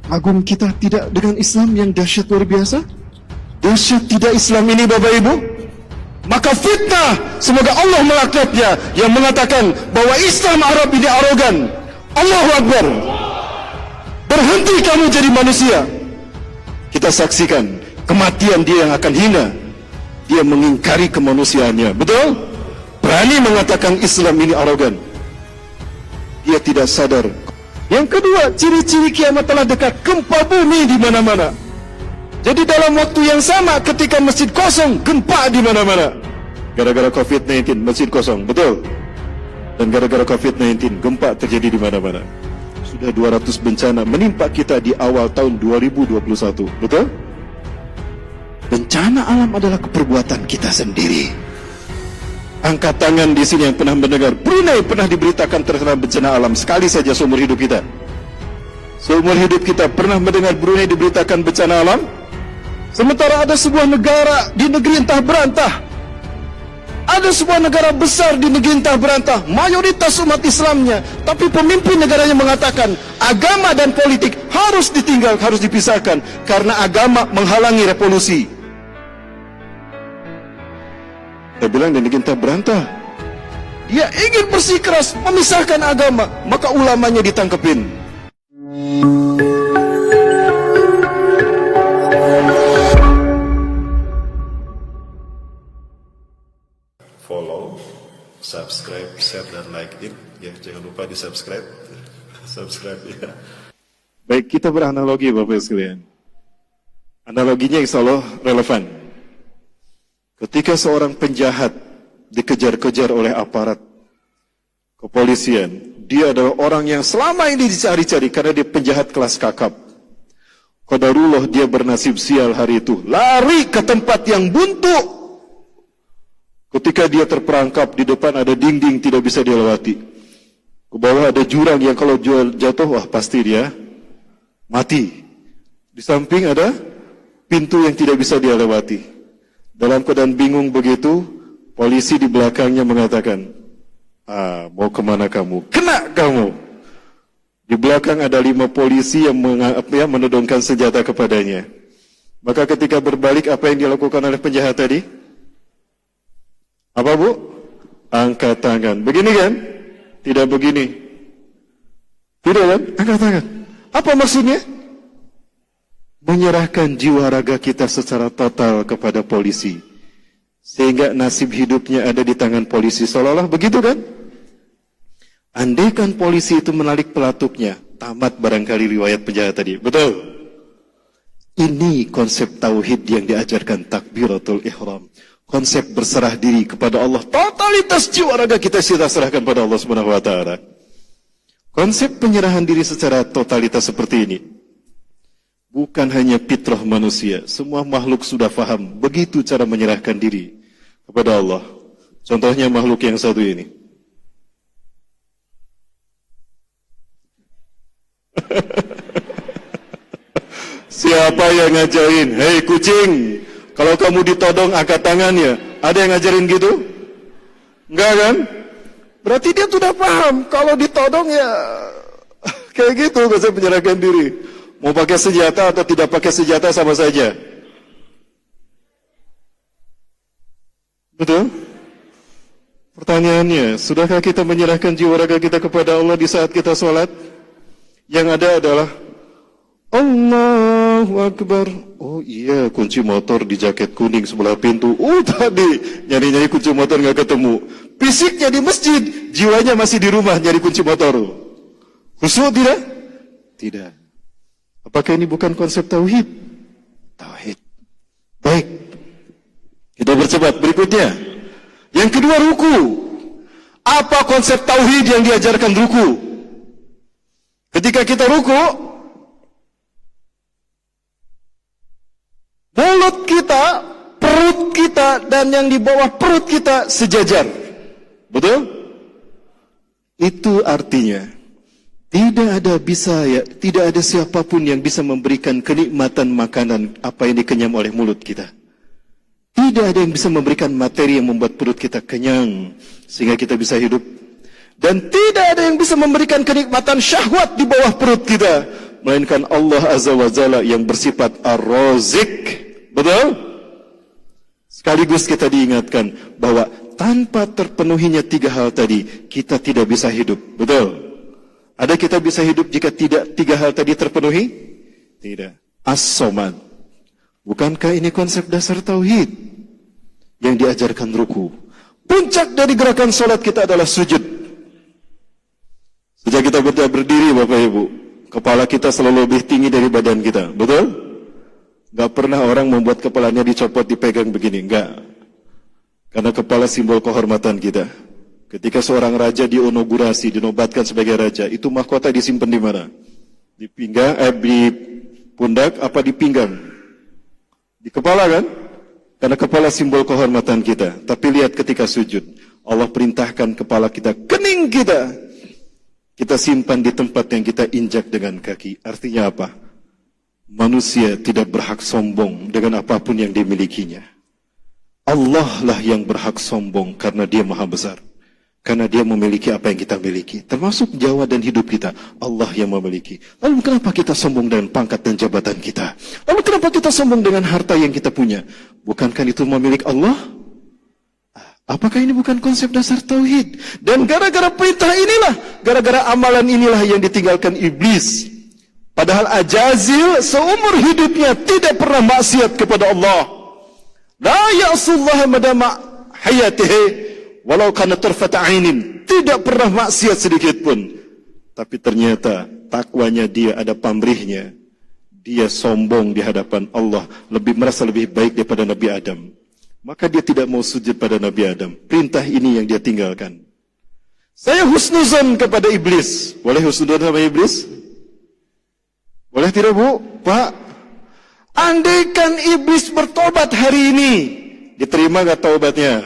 agung kita tidak dengan Islam yang dahsyat luar biasa? Dahsyat tidak Islam ini Bapak Ibu? Maka fitnah, semoga Allah melaknatnya, yang mengatakan bahwa Islam Arab ini arogan. Allahu Akbar. Berhenti kamu jadi manusia. Kita saksikan kematian dia yang akan hina. Dia mengingkari kemanusiaannya. Betul? Berani mengatakan Islam ini arogan. Dia tidak sadar. Yang kedua, ciri-ciri kiamat telah dekat. Gempa bumi di mana-mana. Jadi dalam waktu yang sama ketika masjid kosong, gempa di mana-mana. Gara-gara COVID-19 masjid kosong, betul? Dan gara-gara COVID-19 gempa terjadi di mana-mana. Sudah 200 bencana menimpa kita di awal tahun 2021, betul? Bencana alam adalah keperbuatan kita sendiri. Angkat tangan di sini yang pernah mendengar Brunei pernah diberitakan terkena bencana alam sekali saja seumur hidup kita. Seumur hidup kita pernah mendengar Brunei diberitakan bencana alam? Sementara ada sebuah negara di negeri entah berantah, ada sebuah negara besar di negeri entah berantah, mayoritas umat Islamnya, tapi pemimpin negaranya mengatakan agama dan politik harus ditinggal, harus dipisahkan karena agama menghalangi revolusi. Dia bilang di negeri entah berantah, dia ingin bersikeras memisahkan agama, maka ulamanya ditangkepin. Follow, subscribe, share dan like it ya, jangan lupa di subscribe ya. Baik, kita beranalogi Bapak sekalian. Analoginya insya Allah relevan. Ketika seorang penjahat dikejar-kejar oleh aparat kepolisian, dia adalah orang yang selama ini dicari-cari karena dia penjahat kelas kakap. Qadarullah dia bernasib sial hari itu, lari ke tempat yang buntu. Ketika dia terperangkap, di depan ada dinding tidak bisa dilewati. Ke bawah ada jurang yang kalau jatuh, wah pasti dia mati. Di samping ada pintu yang tidak bisa dia lewati. Dalam keadaan bingung begitu, polisi di belakangnya mengatakan, mau kemana kamu? Kena kamu! Di belakang ada 5 polisi yang menodongkan senjata kepadanya. Maka ketika berbalik, apa yang dilakukan oleh penjahat tadi? Apa Bu? Angkat tangan. Begini kan? Tidak begini. Tidak kan? Angkat tangan. Apa maksudnya? Menyerahkan jiwa raga kita secara total kepada polisi. Sehingga nasib hidupnya ada di tangan polisi. Seolah-olah begitu kan? Andaikan polisi itu menarik pelatuknya, tamat barangkali riwayat penjahat tadi. Betul? Ini konsep tauhid yang diajarkan takbiratul ihram. Konsep berserah diri kepada Allah, totalitas jiwa raga kita serahkan pada Allah Subhanahu wa taala. Konsep penyerahan diri secara totalitas seperti ini bukan hanya fitrah manusia, semua makhluk sudah faham begitu cara menyerahkan diri kepada Allah. Contohnya makhluk yang satu ini. Siapa yang ngajarin? Hei kucing, kalau kamu ditodong angkat tangannya. Ada yang ngajarin gitu? Enggak kan? Berarti dia sudah paham. Kalau ditodong ya kayak gitu, konsep menyerahkan diri. Mau pakai senjata atau tidak pakai senjata sama saja. Betul? Pertanyaannya, sudahkah kita menyerahkan jiwa raga kita kepada Allah di saat kita sholat? Yang ada adalah Allahu Akbar. Oh iya, kunci motor di jaket kuning sebelah pintu. Tadi nyari-nyari kunci motor nggak ketemu. Fisiknya di masjid, jiwanya masih di rumah nyari kunci motor. Khusyuk tidak? Tidak. Apakah ini bukan konsep tauhid? Tauhid. Baik. Kita bercepat berikutnya. Yang kedua, ruku. Apa konsep tauhid yang diajarkan ruku? Ketika kita ruku, mulut kita, perut kita, dan yang di bawah perut kita sejajar. Betul? Itu artinya tidak ada siapapun yang bisa memberikan kenikmatan makanan apa yang dikenyam oleh mulut kita. Tidak ada yang bisa memberikan materi yang membuat perut kita kenyang sehingga kita bisa hidup. Dan tidak ada yang bisa memberikan kenikmatan syahwat di bawah perut kita. melainkan Allah Azza wa Jalla yang bersifat Ar-Razik. Betul? Sekaligus kita diingatkan bahwa tanpa terpenuhinya 3 hal tadi, kita tidak bisa hidup. Betul? Ada kita bisa hidup jika tidak 3 hal tadi terpenuhi? Tidak. As-Somad. Bukankah ini konsep dasar tauhid yang diajarkan ruku? Puncak dari gerakan salat kita adalah sujud. Sejak kita berdiri, Bapak Ibu, kepala kita selalu lebih tinggi dari badan kita. Betul? Gak pernah orang membuat kepalanya dicopot, dipegang begini. Enggak. Karena kepala simbol kehormatan kita. Ketika seorang raja diinaugurasi, dinobatkan sebagai raja, itu mahkota disimpan di mana? Di pinggang, di pundak, apa di pinggang? Di kepala kan? Karena kepala simbol kehormatan kita. Tapi lihat ketika sujud, Allah perintahkan kepala kita, kening kita, kita simpan di tempat yang kita injak dengan kaki. Artinya apa? Manusia tidak berhak sombong dengan apapun yang dimilikinya. Allah lah yang berhak sombong karena Dia Maha Besar. Karena Dia memiliki apa yang kita miliki. Termasuk nyawa dan hidup kita. Allah yang memiliki. Lalu kenapa kita sombong dengan pangkat dan jabatan kita? Lalu kenapa kita sombong dengan harta yang kita punya? Bukankah itu memilik Allah? Apakah ini bukan konsep dasar tauhid? Dan gara-gara perintah inilah, gara-gara amalan inilah yang ditinggalkan iblis. Padahal Ajazil seumur hidupnya tidak pernah maksiat kepada Allah. La ya'sullaha madama hayatihi walau kana tarfata ainin. Tidak pernah maksiat sedikit pun. Tapi ternyata takwanya dia ada pamrihnya. Dia sombong di hadapan Allah, merasa lebih baik daripada Nabi Adam. Maka dia tidak mau sujud pada Nabi Adam. Perintah ini yang dia tinggalkan. Saya husnuzon kepada iblis. Boleh husnuzon sama iblis? Boleh tidak, Bu? Pak, andaikan iblis bertobat hari ini, diterima gak taubatnya?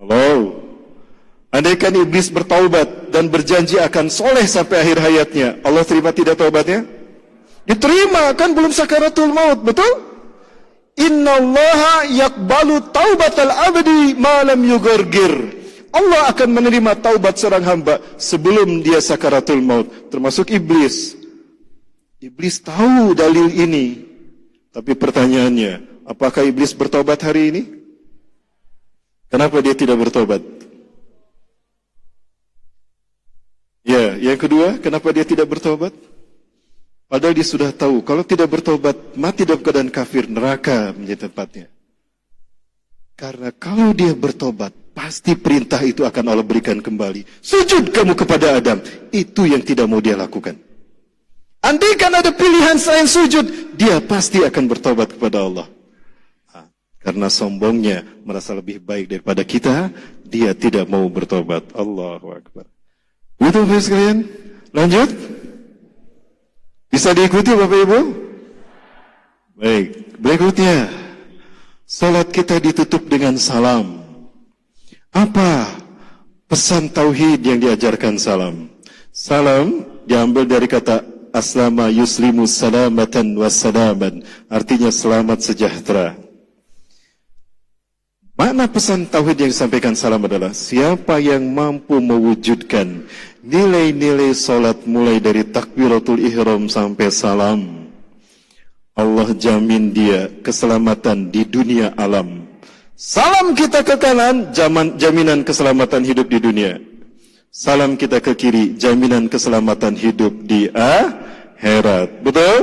Halo? Andaikan iblis bertaubat dan berjanji akan soleh sampai akhir hayatnya, Allah terima tidak taubatnya? Diterima, kan belum sakaratul maut, betul? Innallaha yaqbalu taubatal abdi ma lam yughargir. Allah akan menerima taubat seorang hamba sebelum dia sakaratul maut, termasuk iblis. Iblis tahu dalil ini, tapi pertanyaannya, apakah iblis bertobat hari ini? Kenapa dia tidak bertobat? Ya, yang kedua, kenapa dia tidak bertobat? Padahal dia sudah tahu, kalau tidak bertobat, mati dalam keadaan kafir, neraka menjadi tempatnya. Karena kalau dia bertobat, pasti perintah itu akan Allah berikan kembali. Sujud kamu kepada Adam. Itu yang tidak mau dia lakukan. Andaikan ada pilihan selain sujud, dia pasti akan bertobat kepada Allah. Karena sombongnya merasa lebih baik daripada kita, dia tidak mau bertobat. Allahu Akbar. Betul Bapak sekalian? Lanjut. Bisa diikuti Bapak Ibu? Baik, berikutnya. Salat kita ditutup dengan salam. Apa pesan tauhid yang diajarkan salam? Salam diambil dari kata aslama yuslimu salamatan wassalaman, artinya selamat sejahtera. Makna pesan tauhid yang disampaikan salam adalah siapa yang mampu mewujudkan nilai-nilai salat mulai dari takbiratul ihram sampai salam, Allah jamin dia keselamatan di dunia alam. Salam kita ke kanan, jaminan keselamatan hidup di dunia. Salam kita ke kiri, jaminan keselamatan hidup di akhirat. Betul?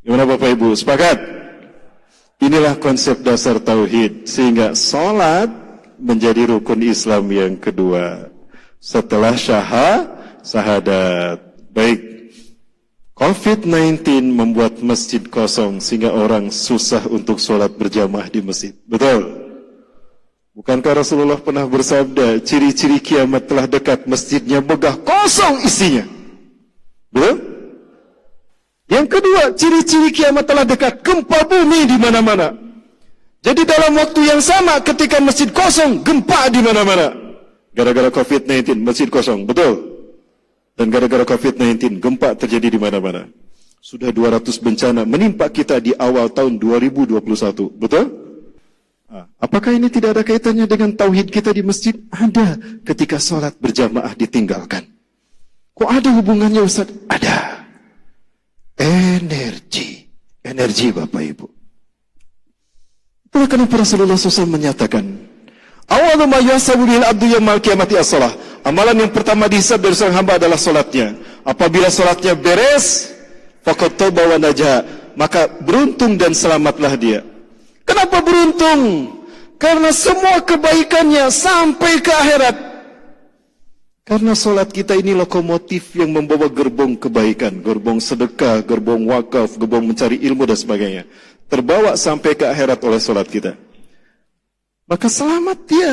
Gimana Bapak Ibu? Sepakat? Inilah konsep dasar tauhid. Sehingga salat menjadi rukun Islam yang kedua. Setelah syahadat. Baik. COVID-19 membuat masjid kosong sehingga orang susah untuk sholat berjamaah di masjid. Betul? Bukankah Rasulullah pernah bersabda, ciri-ciri kiamat telah dekat, masjidnya megah, kosong isinya. Betul? Yang kedua, ciri-ciri kiamat telah dekat, gempa bumi di mana-mana. Jadi dalam waktu yang sama ketika masjid kosong, gempa di mana-mana. Gara-gara COVID-19 masjid kosong. Betul? Dan gara-gara COVID-19, gempa terjadi di mana-mana. Sudah 200 bencana menimpa kita di awal tahun 2021. Betul? Apakah ini tidak ada kaitannya dengan tauhid kita di masjid? Ada ketika sholat berjamaah ditinggalkan. Kok ada hubungannya Ustaz? Ada. Energi Bapak Ibu. Itulah kenapa Rasulullah SAW menyatakan, awwalu ma yuhasabu bihil abdu yaumal qiyamati as-shalah. Amalan yang pertama dihisab dari seorang hamba adalah salatnya. Apabila salatnya beres, faqad taba wa najah, maka beruntung dan selamatlah dia. Kenapa beruntung? Karena semua kebaikannya sampai ke akhirat. Karena solat kita ini lokomotif yang membawa gerbong kebaikan, gerbong sedekah, gerbong wakaf, gerbong mencari ilmu dan sebagainya. Terbawa sampai ke akhirat oleh solat kita. Maka selamat dia.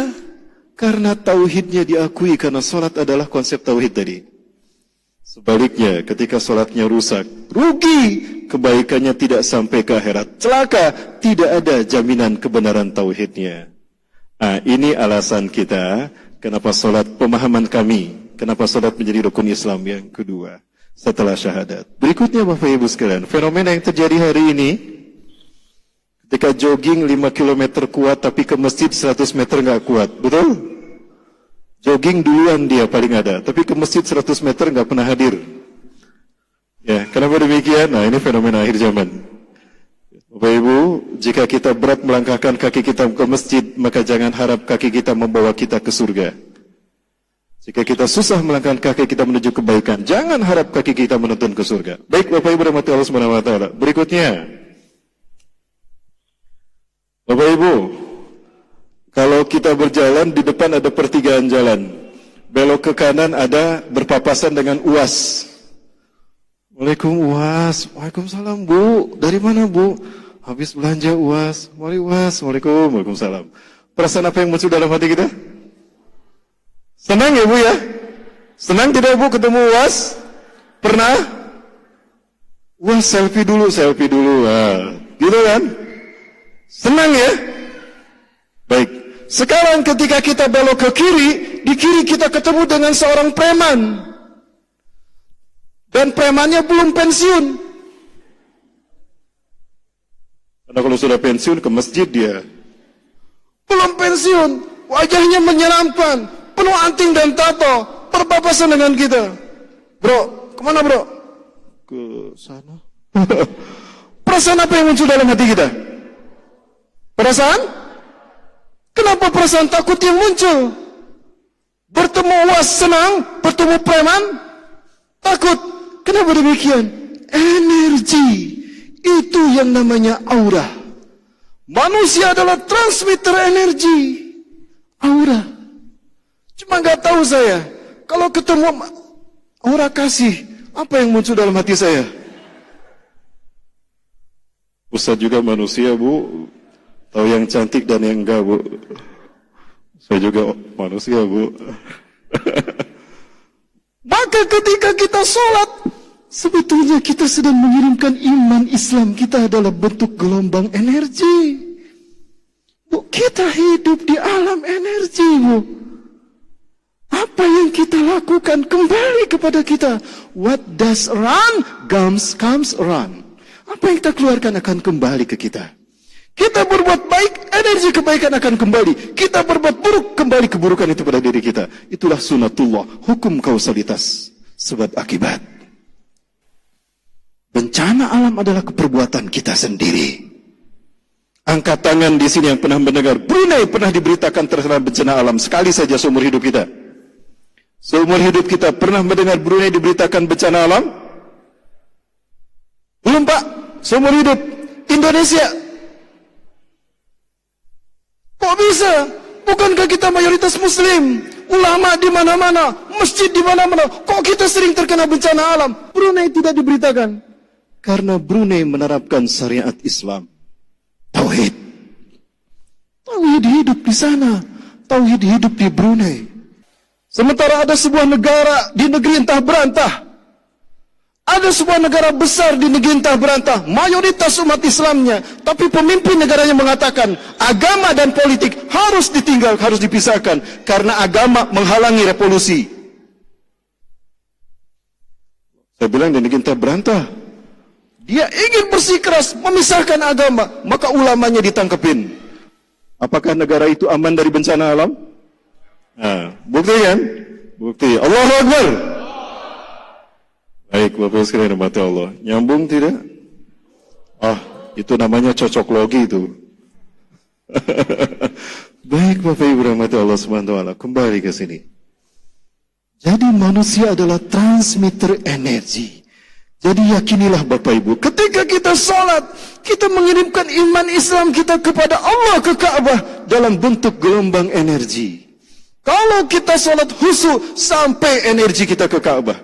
Karena tauhidnya diakui, karena solat adalah konsep tauhid tadi. Sebaliknya, ketika solatnya rusak, rugi, kebaikannya tidak sampai ke akhirat. Celaka, tidak ada jaminan kebenaran tauhidnya. Nah, ini alasan kita, kenapa solat, pemahaman kami, kenapa solat menjadi rukun Islam yang kedua, setelah syahadat. Berikutnya Bapak Ibu sekalian, fenomena yang terjadi hari ini, ketika jogging 5 km kuat, tapi ke masjid 100 meter nggak kuat, betul? Jogging duluan dia paling ada, tapi ke masjid 100 meter nggak pernah hadir. Ya, kenapa demikian? Nah, ini fenomena akhir zaman. Bapak Ibu, jika kita berat melangkahkan kaki kita ke masjid, maka jangan harap kaki kita membawa kita ke surga. Jika kita susah melangkahkan kaki kita menuju kebaikan, jangan harap kaki kita menuntun ke surga. Baik Bapak Ibu rahmati Allah Subhanahu wa taala. Berikutnya, Bapak Ibu, kalau kita berjalan, di depan ada pertigaan jalan. Belok ke kanan ada berpapasan dengan UAS. Waalaikumsalam UAS. Waalaikumsalam Bu. Dari mana Bu? Habis belanja UAS. Mari UAS. Waalaikumsalam. Perasaan apa yang muncul dalam hati kita? Senang ya Bu ya? Senang tidak Bu ketemu UAS? Pernah? UAS selfie dulu. Nah, gitu kan? Senang ya? Baik. Sekarang ketika kita belok ke kiri, di kiri kita ketemu dengan seorang preman. Dan premannya belum pensiun. Karena kalau sudah pensiun ke masjid dia. Belum pensiun, wajahnya menyeramkan, penuh anting dan tato, berpapasan dengan kita. Bro, kemana bro? Ke sana. Perasaan apa yang muncul dalam hati kita? Perasaan? Kenapa perasaan takut yang muncul? Bertemu UAS senang, bertemu preman takut. Kenapa demikian? Energi. Itu yang namanya aura. Manusia adalah transmitter energi. Aura. Cuma gak tahu saya, kalau ketemu aura kasih, apa yang muncul dalam hati saya? Ustaz juga manusia Bu, tahu yang cantik dan yang enggak Bu. Saya juga manusia Bu. Maka ketika kita sholat, sebetulnya kita sedang mengirimkan iman Islam kita adalah bentuk gelombang energi. Bu, kita hidup di alam energi Bu. Apa yang kita lakukan kembali kepada kita. What does run comes run. Apa yang kita keluarkan akan kembali ke kita. Kita berbuat baik, energi kebaikan akan kembali. Kita berbuat buruk, kembali keburukan itu pada diri kita. Itulah sunatullah, hukum kausalitas, sebab akibat. Bencana alam adalah keperbuatan kita sendiri. Angkat tangan di sini yang pernah mendengar Brunei pernah diberitakan terkena bencana alam sekali saja seumur hidup kita. Seumur hidup kita pernah mendengar Brunei diberitakan bencana alam? Belum Pak, seumur hidup. Indonesia. Kok bisa? Bukankah kita mayoritas muslim? Ulama di mana-mana, masjid di mana-mana. Kok kita sering terkena bencana alam? Brunei tidak diberitakan. Karena Brunei menerapkan syariat Islam. Tauhid. Tauhid hidup di sana. Tauhid hidup di Brunei. Sementara ada sebuah negara di negeri entah berantah. Ada sebuah negara besar di negeri entah berantah, mayoritas umat Islamnya, tapi pemimpin negaranya mengatakan agama dan politik harus ditinggal, harus dipisahkan karena agama menghalangi revolusi. Saya bilang di negeri entah berantah, dia ingin bersikeras memisahkan agama, maka ulamanya ditangkepin. Apakah negara itu aman dari bencana alam? Nah, bukti kan? Bukti. Allahu Akbar. Baik, Bapak sekalian rahmati Allah. Nyambung tidak? Ah, itu namanya cocok logi itu. Baik, Bapak Ibu rahmati Allah SWT, kembali ke sini. Jadi manusia adalah transmitter energi. Jadi yakinilah Bapak Ibu, ketika kita sholat, kita mengirimkan iman Islam kita kepada Allah ke Ka'bah dalam bentuk gelombang energi. Kalau kita sholat khusyuk, sampai energi kita ke Ka'bah.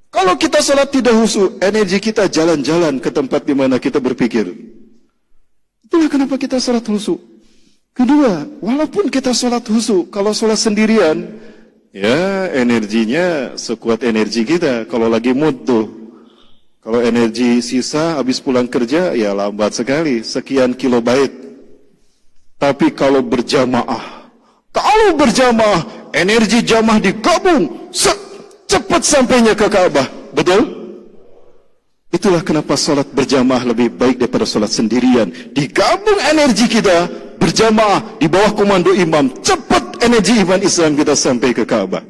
Kalau kita sholat tidak khusyuk, energi kita jalan-jalan ke tempat di mana kita berpikir. Itulah kenapa kita sholat khusyuk. Kedua, walaupun kita sholat khusyuk, kalau sholat sendirian, ya energinya sekuat energi kita. Kalau lagi mood tuh, kalau energi sisa habis pulang kerja, ya lambat sekali, sekian kilobait. Tapi kalau berjamaah, energi jamaah digabung, cepat sampainya ke Ka'bah. Betul? Itulah kenapa sholat berjamaah lebih baik daripada sholat sendirian. Digabung energi kita berjamaah di bawah komando imam, cepat energi iman Islam kita sampai ke Ka'bah.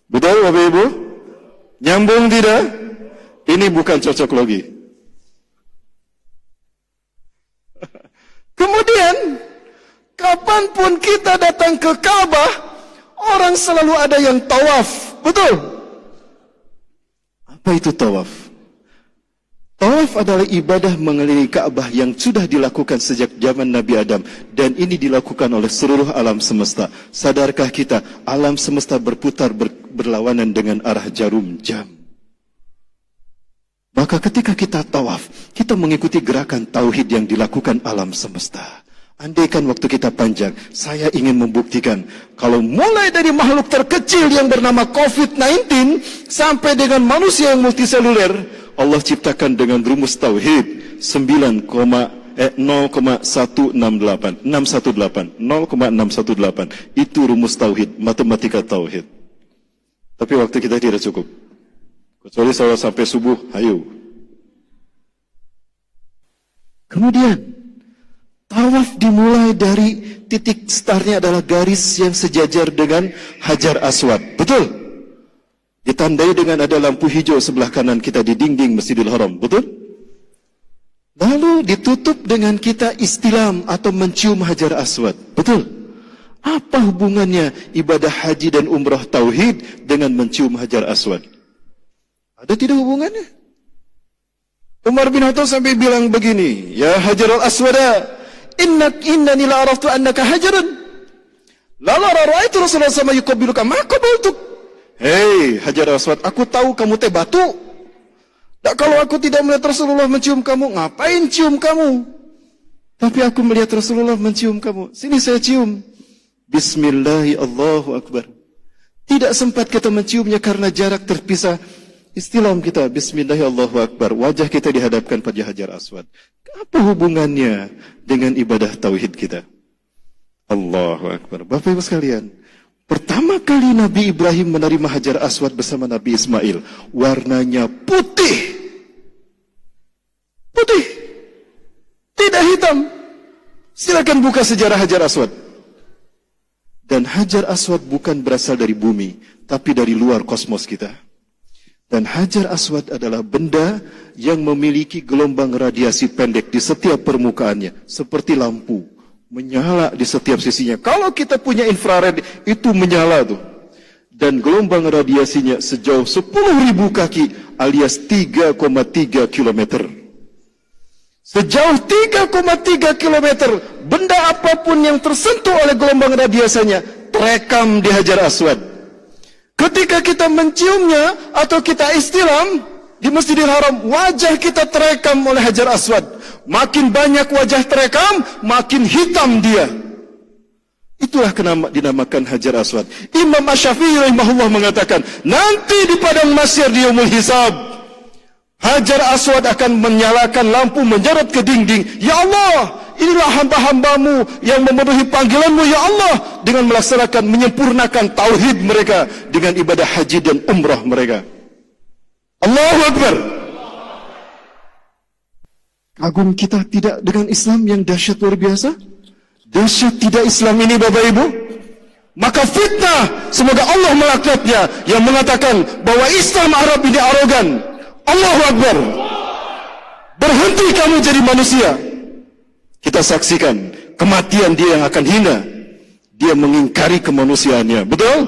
Betul Bapak Ibu? Nyambung tidak? Ini bukan cocok logi. Kemudian kapanpun kita datang ke Ka'bah, orang selalu ada yang tawaf. Betul? Apa itu tawaf? Tawaf adalah ibadah mengelilingi Ka'bah yang sudah dilakukan sejak zaman Nabi Adam, dan ini dilakukan oleh seluruh alam semesta. Sadarkah kita, alam semesta berputar berlawanan dengan arah jarum jam. Maka ketika kita tawaf, kita mengikuti gerakan tauhid yang dilakukan alam semesta. Andaikan waktu kita panjang, saya ingin membuktikan kalau mulai dari makhluk terkecil yang bernama COVID-19 sampai dengan manusia yang multiseluler, Allah ciptakan dengan rumus tauhid 0,168 itu rumus tauhid, matematika tauhid. Tapi waktu kita tidak cukup. Kecuali saya sampai subuh, ayo. Kemudian tawaf dimulai dari titik startnya adalah garis yang sejajar dengan Hajar Aswad. Betul? Ditandai dengan ada lampu hijau sebelah kanan kita di dinding Masjidil Haram. Betul? Lalu ditutup dengan kita istilam atau mencium Hajar Aswad. Betul? Apa hubungannya ibadah haji dan umrah tauhid dengan mencium Hajar Aswad? Ada tidak hubungannya? Umar bin Khattab sampai bilang begini, ya Hajar al-Aswada, innani la araftu annaka hajarun. Lalu ra'aitu Rasulullah sama yuqabbiluka ma qabaltuk. Hei Hajar Aswad, aku tahu kamu teh batu. Kalau aku tidak melihat Rasulullah mencium kamu, ngapain cium kamu? Tapi aku melihat Rasulullah mencium kamu. Sini saya cium. Bismillahirrahmanirrahim, Allahu Akbar. Tidak sempat kita menciumnya karena jarak terpisah. Istilam kita, Bismillahirrahmanirrahim, Allahu Akbar. Wajah kita dihadapkan pada Hajar Aswad. Apa hubungannya dengan ibadah tauhid kita? Allahu Akbar. Bapak Ibu sekalian, pertama kali Nabi Ibrahim menerima Hajar Aswad bersama Nabi Ismail, warnanya putih. Putih. Tidak hitam. Silakan buka sejarah Hajar Aswad. Dan Hajar Aswad bukan berasal dari bumi, tapi dari luar kosmos kita. Dan Hajar Aswad adalah benda yang memiliki gelombang radiasi pendek di setiap permukaannya, seperti lampu, menyala di setiap sisinya. Kalau kita punya infrared, itu menyala tuh. Dan gelombang radiasinya sejauh 10.000 kaki alias 3,3 kilometer. Sejauh 3,3 kilometer, benda apapun yang tersentuh oleh gelombang radiasinya terekam di Hajar Aswad. Ketika kita menciumnya atau kita istilam di Masjidil Haram, wajah kita terekam oleh Hajar Aswad. Makin banyak wajah terekam, makin hitam dia. Itulah kenapa dinamakan Hajar Aswad. Imam Asy-Syafi'i rahimahullah mengatakan, nanti di padang mahsyar di yaumul hisab, Hajar Aswad akan menyalakan lampu menjarot ke dinding. Ya Allah, inilah hamba-hambamu yang memenuhi panggilanmu ya Allah, dengan melaksanakan, menyempurnakan tauhid mereka dengan ibadah haji dan umrah mereka. Allahu Akbar. Kagum kita tidak dengan Islam yang dahsyat luar biasa? Dahsyat tidak Islam ini Bapak Ibu? Maka fitnah, semoga Allah melaknatnya, yang mengatakan bahwa Islam Arab ini arogan. Allahu Akbar. Berhenti kamu jadi manusia. Kita saksikan kematian dia yang akan hina. Dia mengingkari kemanusiaannya. Betul?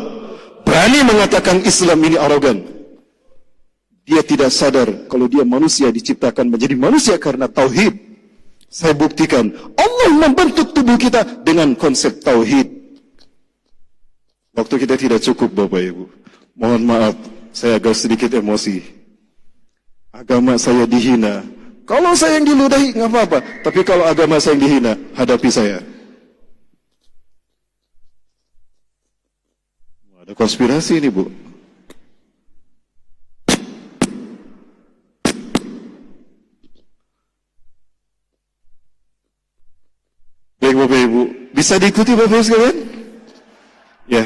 Berani mengatakan Islam ini arogan. Dia tidak sadar kalau dia manusia diciptakan menjadi manusia karena tauhid. Saya buktikan Allah membentuk tubuh kita dengan konsep tauhid. Waktu kita tidak cukup Bapak Ibu. Mohon maaf, saya agak sedikit emosi. Agama saya dihina. Kalau saya yang diludahi nggak apa-apa. Tapi kalau agama saya yang dihina, hadapi saya. Ada konspirasi ini Bu. Baik Bapak Ibu, bisa diikuti Bapak Ibu sekalian? Ya,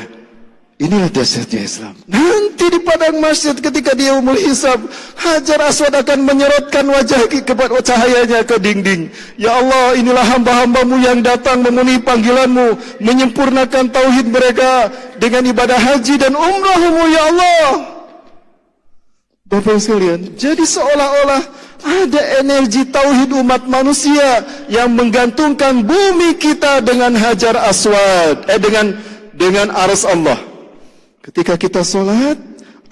inilah dahsyatnya Islam. Nanti di padang masjid ketika dia umul hisab, Hajar Aswad akan menyerotkan wajah kepada cahayanya ke dinding. Ya Allah, inilah hamba-hambamu yang datang memenuhi panggilanmu, menyempurnakan tauhid mereka dengan ibadah haji dan umrahmu ya Allah. Bapak sekalian, jadi seolah-olah ada energi tauhid umat manusia yang menggantungkan bumi kita dengan Hajar Aswad, dengan aras Allah. Ketika kita solat,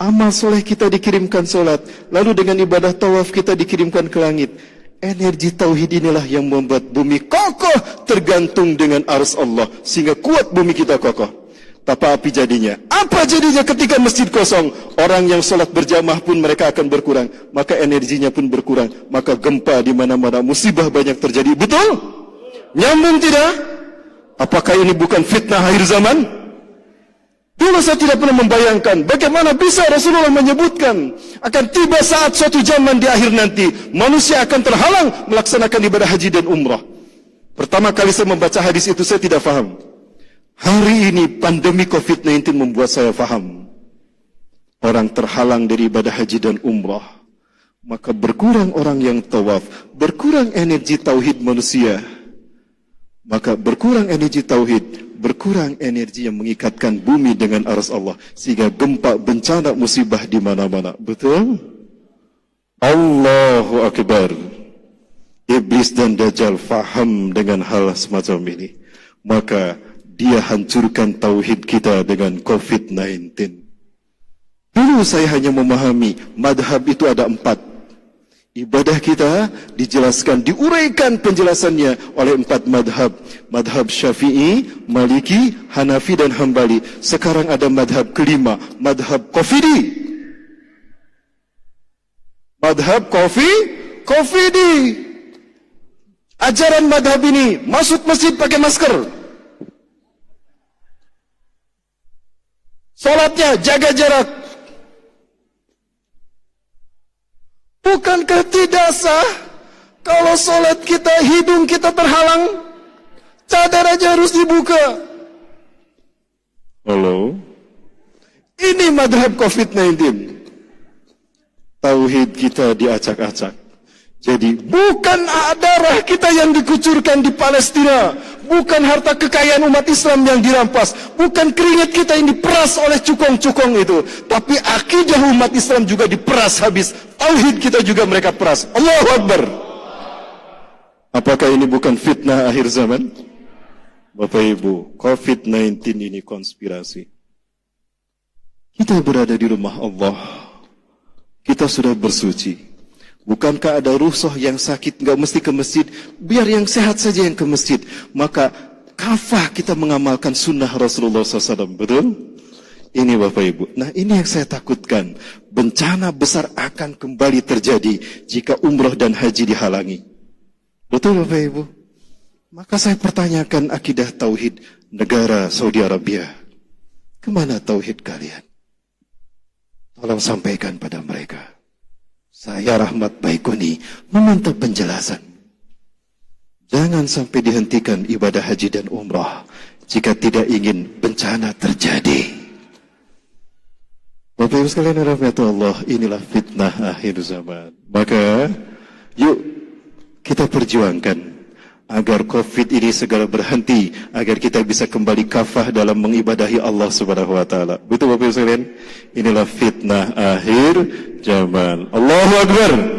amal soleh kita dikirimkan solat, lalu dengan ibadah tawaf kita dikirimkan ke langit. Energi tauhid inilah yang membuat bumi kokoh tergantung dengan aras Allah, sehingga kuat bumi kita kokoh. Apa jadinya? Apa jadinya ketika masjid kosong? Orang yang sholat berjamaah pun mereka akan berkurang. Maka energinya pun berkurang. Maka gempa di mana-mana, musibah banyak terjadi. Betul? Nyambung tidak? Apakah ini bukan fitnah akhir zaman? Dulu saya tidak pernah membayangkan bagaimana bisa Rasulullah menyebutkan akan tiba saat suatu zaman di akhir nanti manusia akan terhalang melaksanakan ibadah haji dan umrah. Pertama kali saya membaca hadis itu saya tidak faham. Hari ini pandemi COVID-19 membuat saya faham. Orang terhalang dari ibadah haji dan umrah. Maka berkurang orang yang tawaf. Berkurang energi tauhid manusia. Maka berkurang energi tauhid. Berkurang energi yang mengikatkan bumi dengan aras Allah. Sehingga gempa, bencana, musibah di mana-mana. Betul? Allahu Akbar. Iblis dan Dajjal faham dengan hal semacam ini. Maka dia hancurkan tauhid kita dengan COVID-19. Dulu saya hanya memahami madhab itu ada 4. Ibadah kita dijelaskan, diuraikan penjelasannya oleh 4 madhab. Madhab Syafi'i, Maliki, Hanafi dan Hambali. Sekarang ada madhab kelima, madhab Qafidi. Madhab Qafidi. Ajaran madhab ini, masuk masjid pakai masker. Salatnya jaga jarak. Bukankah tidak sah kalau salat kita hidung kita terhalang, cadar aja harus dibuka? Halo. Ini madhab COVID-19. Tauhid kita diacak-acak. Jadi bukan darah kita yang dikucurkan di Palestina, bukan harta kekayaan umat Islam yang dirampas, bukan keringat kita yang diperas oleh cukong-cukong itu, tapi akidah umat Islam juga diperas habis, tauhid kita juga mereka peras. Allahu Akbar. Apakah ini bukan fitnah akhir zaman? Bapak Ibu, COVID-19 ini konspirasi. Kita berada di rumah Allah, kita sudah bersuci. Bukankah ada rusuh yang sakit nggak mesti ke masjid, biar yang sehat saja yang ke masjid. Maka kafah kita mengamalkan sunnah Rasulullah SAW. Betul? Ini Bapak Ibu. Nah ini yang saya takutkan. Bencana besar akan kembali terjadi jika umroh dan haji dihalangi. Betul Bapak Ibu? Maka saya pertanyakan akidah tauhid negara Saudi Arabia. Kemana tauhid kalian? Tolong sampaikan pada mereka. Saya Rahmat Baikuni meminta penjelasan. Jangan sampai dihentikan ibadah haji dan umrah jika tidak ingin bencana terjadi. Bapak Ibu sekalian rahmati Allah, inilah fitnah akhir zaman. Maka yuk kita perjuangkan agar COVID ini segera berhenti, agar kita bisa kembali kafah dalam mengibadahi Allah Subhanahu wa taala. Betul Bapak Ibu sekalian? Inilah fitnah akhir zaman. Allahu Akbar.